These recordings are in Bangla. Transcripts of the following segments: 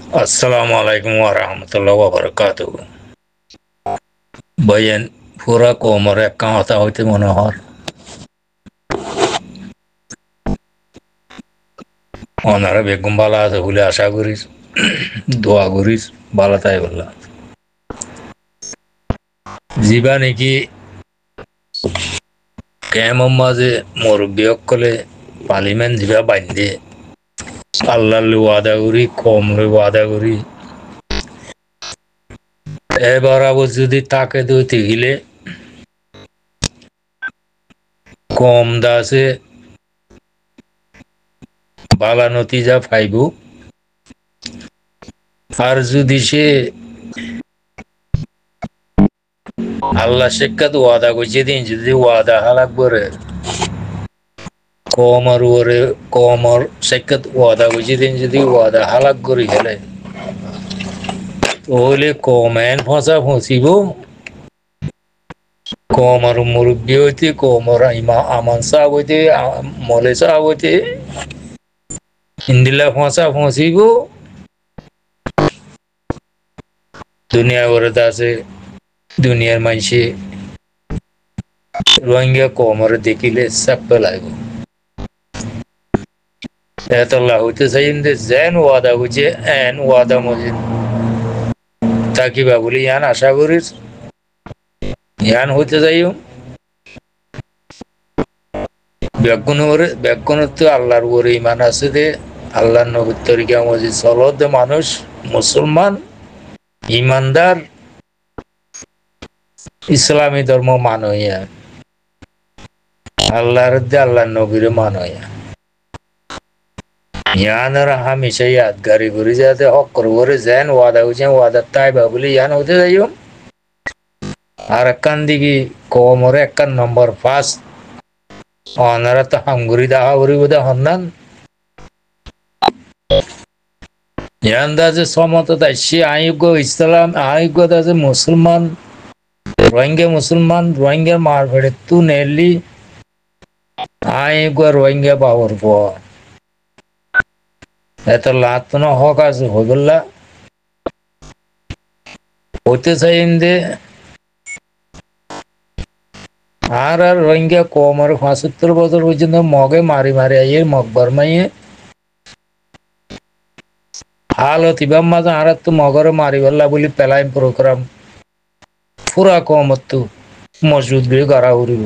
Assalamu alaikum warahmatullahi wabarakatuh. Bayan pura কোমর এক কথা হইতে মনে হয় ওনারা বেগম বালা আছে বলে আশা করিস দোয়া করিস বালা তাই বললাম জিবা নাকি কেমন মাঝে মুরব্বী সকলে পার্লিমেন্ট জিবা বান্ধে আল্লাহ ওয়াদা করি কম ওয়াদা করি এবার আবার যদি তাকে দইতে গেলে কম দাসে বালা নতিজা পাইব আর যদি সে আল্লাহ শেখাত ওয়াদা করছে দিন যদি ওয়াদা হালাক করে কমর ওরে কমর শেখাত ওয়াদা করছে দিন যদি ওয়াদা হালাক করে গেলে তাহলে কমেন ফসা ফসিব কমর মুরব্বী হইতে কমর আমান সাহ হইতে মলে সাহ হইতে ইন্দিলা ফসা ফসিব দুনিয়া করে আছে দুনিয়ার মানুষে রোহিঙ্গা কমর দেখিলে চাপে লাগবে এত হইতে চাই যেন ওয়াদা করছে এন ওয়াদা মজিদ থাকিবা বলে ইয়ান আশা করিস ইয়ান হইতে যাইও ব্যাগুণ তো আল্লাহর উপরে ইমান আছে দে আল্লাহর নবীর তরিকা মজিদ চলত দে মানুষ মুসলমান ইমানদার ইসলামী ধর্ম মানইয়া আল্লাহর দে আল্লাহর নবীর মানইয়া ইয়ানরা হামেশা ইয়াদগারি করি যাতে হক করে যেন ওয়াদা হয়েছে ওয়াদা তাই বা বলে ইয়ান হতে যাইও আর একখান দিকে কমরে একখান নম্বর 5 অনারা তো হামগুড়ি দাহা করি বোধ হন্নান ইয়ান দাসে সমত দাসী আয়োগ্য ইসলাম আয়োগ্য দাসে মুসলমান রোহিঙ্গা মার ফেড়ে তু নেলি আয়োগ্য রোহিঙ্গা বাবর পর এত লাত না হক আছে হইবল্লা হইতে চাইন দে আর রোহিঙ্গা কমর 75 বছর পর্যন্ত মগে মারি আইয়ে মগ বর্মাইয়ে হালত ইবাম মাঝে আর তো মগরে মারি বললা বলি পেলাই প্রোগ্রাম পুরা কমত তো মজুদ গিয়ে করা উড়িব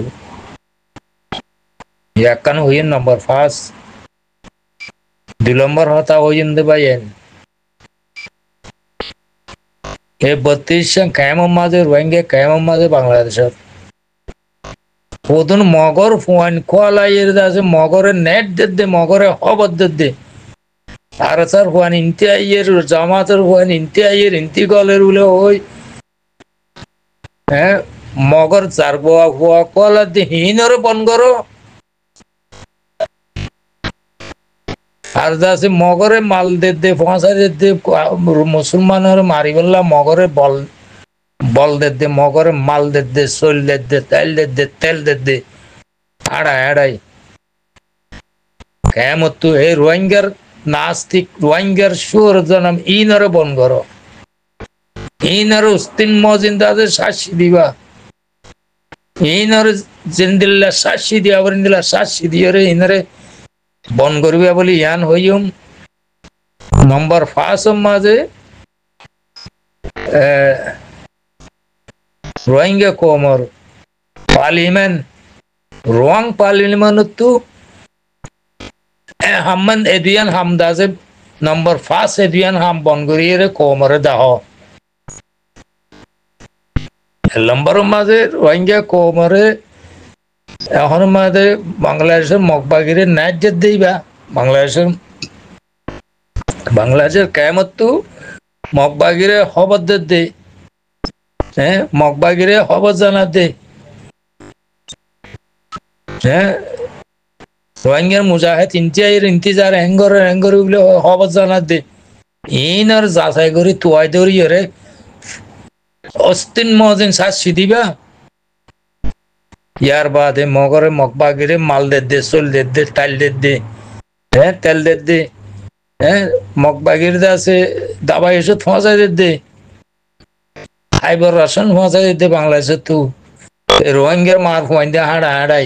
একখান হইয়েন নম্বর 5 2 নম্বর হতা হইয়েন দে বাইয়েন এ 32 কেমন মাঝে রোহিঙ্গা কেমন মাঝে বাংলাদেশের প্রথম মগর ফোন কোয়ালাইয়ের আছে মগরে নেট দে মগরে হবদ দে আর স্যার ফোন ইনতে আইয়ের জামাতের ফোন ইনতে আইয়ের ইনতি গলের উলে ওই হ্যাঁ মগর চার বোয়া ফোয়া কোয়ালা দে হিনরে বন করো আর আছে মগরে মাল দে ফসারে দে মুসলমানের মারি বললা মগরে বল দে মগরে মাল দে সোল দে তেল দে আড়াই কেমত তু এই রোহিঙ্গার নাস্তিক রোহিঙ্গার সুর জনম ইনরে বন করো ইনরে উস্তিন মজিন্দাদের শাসি দিবা ইনরে জিন্দিল্লা শাসি দিয়া বরিন্দিল্লা শাসি দিয়ে রে ইনরে বন করবে বলি ইয়ান হইম নম্বর 5 মাঝে রোহিঙ্গা কমর পার্লিমেন্ট রোয়াং পার্লিমেন্ট তো হামন এদিয়ান হামদাজে নম্বর 5 এদিয়ান হাম বন করিয়ে রে কমরে দাহ নম্বর মাঝে রোহিঙ্গা কমরে এখন মাঝে বাংলাদেশের মগবাগিরে নাইট যে দিবা বাংলাদেশের কেমত তো মগবাগিরে খবর দে হ্যাঁ মগবাগিরে খবর জানা দে হ্যাঁ রোহিঙ্গার মুজাহিদ ইন্তিজার হ্যাঙ্গর বলে খবর জানা দে ইন আর যাচাই করি তুয়াই ধরি রে অস্তিন মজিন শাসি দিবা ইয়ার বাদে মগরে মগবাগিরে মাল দে সোল দে টাইল দে হ্যাঁ তেল দে হ্যাঁ মগবাগির আছে দাবাই ওষুধ পৌঁছাই দিতে খাইবার রাশন পৌঁছাই দিতে বাংলাদেশে তো রোহিঙ্গার মার পয়েন্টে হাঁড়াই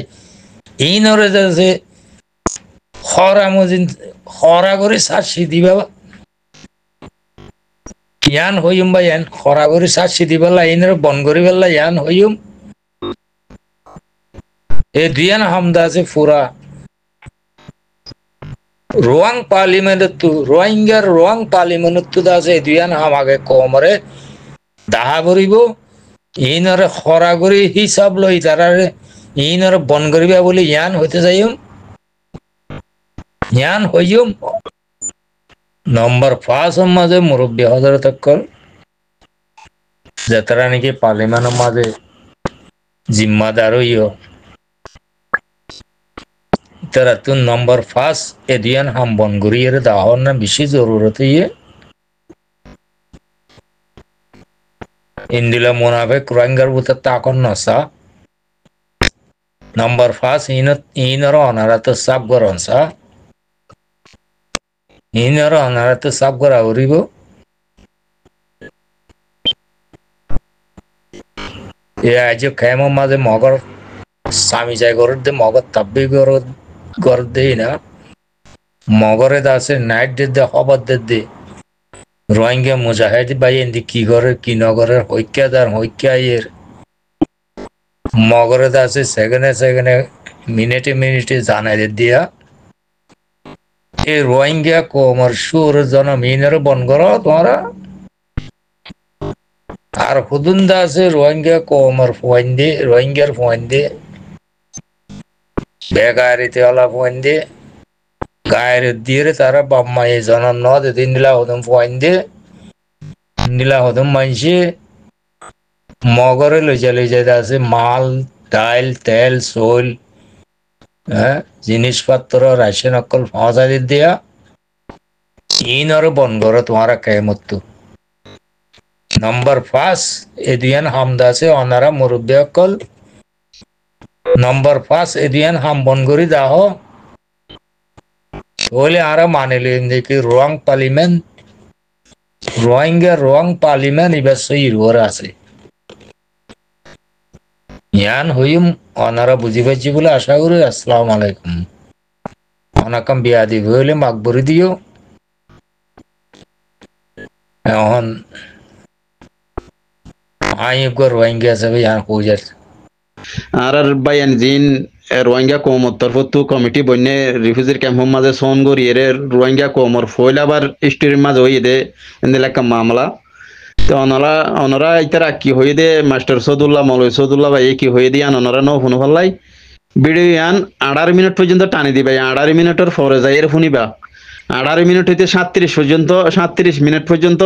এই নরে যাচ্ছে খরা করে সাক্ষী দিবা ইয়ান হইম বা ইয়ান খরা করে সাক্ষী দিবেলা এইনরে বন করি পেলা ইয়ান হইম এ দিয়ান হামদা আছে ফুরা রোয়াং পার্লিমেন্ট আছে দুয়ান হামাগে কমরে দাহা করিব ইনরে খরা করি হিসাব লই তারারে ইনরে বন করিবা বলে ইয়ান হইতে যাইম ইয়ান হইম নম্বর 5 মাঝে মুরব্বী হজরত কল যারা নাকি পার্লিমেন্টের মাঝে জিম্মাদার হইও তারা তো নম্বর 5 এদিয়ান হাম বন করিয়ে দাহর না বেশি জরুরত ইয়ে ইন্দিলা মুনাফিক রোহিঙ্গার ভিতর তাকন নসা নম্বর 5 ইনর অনারা তো সাব গরন সা ইনর অনারা তো সাব গরা উরিব এ আজ খেম মাঝে মগর স্বামী যাই গরর দে মগর তাব্বি গর দেই না মগরে দাসে নাইট দে খবর দে রোহিঙ্গা মুজাহিদ ভাই এন্দি কি করে কি নগরের হইক্যাদার হইক্যায়ের মগরে দাসে সেকেন্ডে মিনিটে জানাই দিয়া এই রোহিঙ্গা কোমর সুর জনম ইনের বন করো তোমরা আর হুদুন দাসে রোহিঙ্গা কোমর রোহিঙ্গার ফোয়াইন্দে বেগারিতে ওলা ফোয়াইন্দে গায়ের দিয়ে তারা বাম্মা এই জনম নদ দিন দিলা হদম ফোয়াইন্দে দিলা হদম মাইছে মগরে লই যাইতে আছে মাল ডাইল তেল সোল হ্যাঁ জিনিসপত্র রাশন অকল পৌঁছাই দিয়া ইনরে বন করো তোমারা কেমত নম্বর 5 এদিয়ান হামদা আছে অনারা মুরব্বী অকল নম্বর 5 এদিয়ান হাম বন করি দাহ বলে আরা মানে লিম দেখি রোহিঙ্গা পার্লিমেন্ট এবার সেই রোর আছে ইয়ান হইম অনারা বুঝি পাইছি বলে আশা করি আসসালামু আলাইকুম অনাকাম বিয়া দিব হইলে মাকবরি দিও এখন রোহিঙ্গা আছে ইয়ান হয়ে যাচ্ছে আর বাইয়ান জিন রোহিঙ্গা কৌমর তরফ তু কমিটি বন্যে রিফিউজির ক্যাম্পের মাঝে সোন গরি এর রোহিঙ্গা কৌমর ফইল আবার স্টোরির মাঝে হই দে এন্দিলাকা মামলা তো অনরা ইতারা কি হই দে মাস্টার সদুল্লাহ মৌলভী সদুল্লাহ ভাই কি হই দিয়ান অনরা নো ফোন ফলাই ভিডিও ইয়ান 18 মিনিট পর্যন্ত টানি দিবা 18 মিনিটের পরে যাই এর শুনিবা 18 মিনিট হইতে 37 মিনিট পর্যন্ত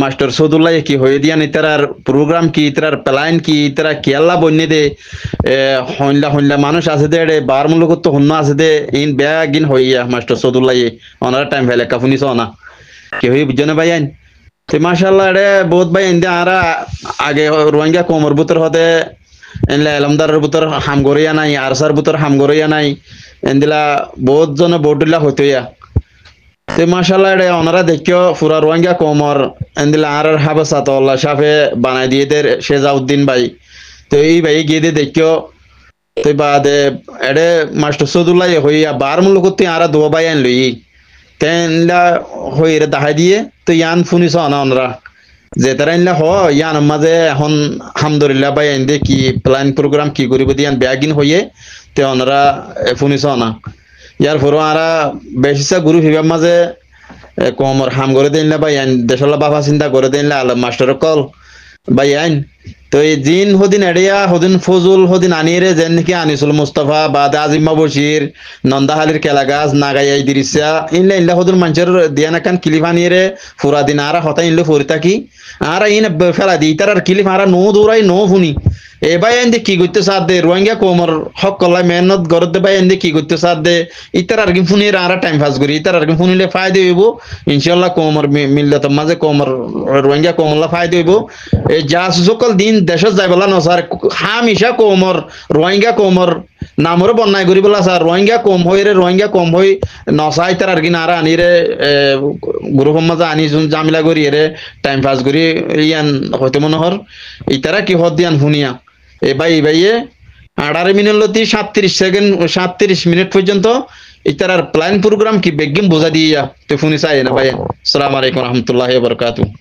মাস্টার সদুল্লাহ কি হয়ে দিয়ান ইতারার প্রোগ্রাম কি ইতারার প্ল্যান কি ইতারা কেলা বন্যে দে হইলা মানুষ আছে দে বার মূলক তো হন্য আছে দে ইন ব্যাগিন হইয়া মাস্টার সদুল্লাহ অনারা টাইম ফেলে কাফুনি সোনা কি হই বুঝনে ভাই আইন তো মাশাআল্লাহ রে বহুত ভাই ইন্দা আরা আগে রোহিঙ্গা কোমর বুতর হতে এনলা এলমদারের বুতর হাম গরিয়া নাই আরসার বুতর হাম গরিয়া নাই এন্দিলা বহুত জন বড়লা হইতয়া তে মাশাআল্লাহ রে ওনারা দেখিও পুরা রোহিঙ্গা কোমর এন্দিলা আর হাবসাত আল্লাহ সাফে বানাই দিয়ে দের শেজাউদ্দিন ভাই তো এই ভাই গিয়ে দিয়ে দেখিও তো বাদে এডে মাস্টার সদুল্লাহ হইয়া বার মুলকতি আর দো ভাই আন লই তেনলা হইরে দাহাই দিয়ে তো ইয়ান ফুনিস না ওনারা যে তারা ইনলা হ ইয়ান মাঝে এখন আলহামদুলিল্লাহ ভাই এন্দে কি প্ল্যান প্রোগ্রাম কি করিব দিয়ান ব্যাগিন হইয়ে তে ওনারা ফুনিস না ইয়ার পরও আরা বেশিসা গুরু হিবাব মাঝে কমর হাম করে দিন না ভাই আইন দেশলা বাবা চিন্তা করে দিন আল মাস্টার কল ভাই আইন তো এই দিন হদিন এড়িয়া হদিন ফজুল হদিন আনিরে যেন নাকি আনিসুল মুস্তফা বাদ আজিম্মা বশির নন্দাহালির কেলাগাছ নাগাই দিরিসা ইনলা হদিন মানুষের দিয়ানা কান ক্লিপ আনিরে ফুরা দিন আরা হতা ইনলে ফুরি থাকি আর ইন ফেলা দি তার ক্লিপ আরা নো দৌড়াই নো ফুনি এ ভাই এন্দে কি করতে সাথ দে রোহিঙ্গা কোমর হক কল্লা মেহনত গরত দে ভাই এন্দে কি করতে সাথ দে ইতার আর কি ফুনির আর টাইম পাস করি ইতার আর কি ফুনিলে ফায়দা হইব ইনশাআল্লাহ কোমর মিললে তো মাঝে কোমর রোহিঙ্গা কোমরলা ফায়দা হইব এই যা সকল দিন দেশ যাইবলা নসার হামিশা কোমর রোহিঙ্গা কোমর নামরে বন্যায় করি বলা স্যার রোহিঙ্গা কম হই নসাই তার আর কি নারা আনি রে গ্রুপ মাঝে আনি জামিলা করি রে টাইম পাস করি ইয়ান হয়তো মনোহর ইতারা কি হদ দিয়ান শুনিয়া এবাইয়ে 18 মিনিট 37 মিনিট পর্যন্ত ইতারার প্ল্যান প্রোগ্রাম কি বেগিন বোঝা দিয়া তো শুনি চাই না ভাই। আসসালামু আলাইকুম রহমতুল্লাহ বরকাতু।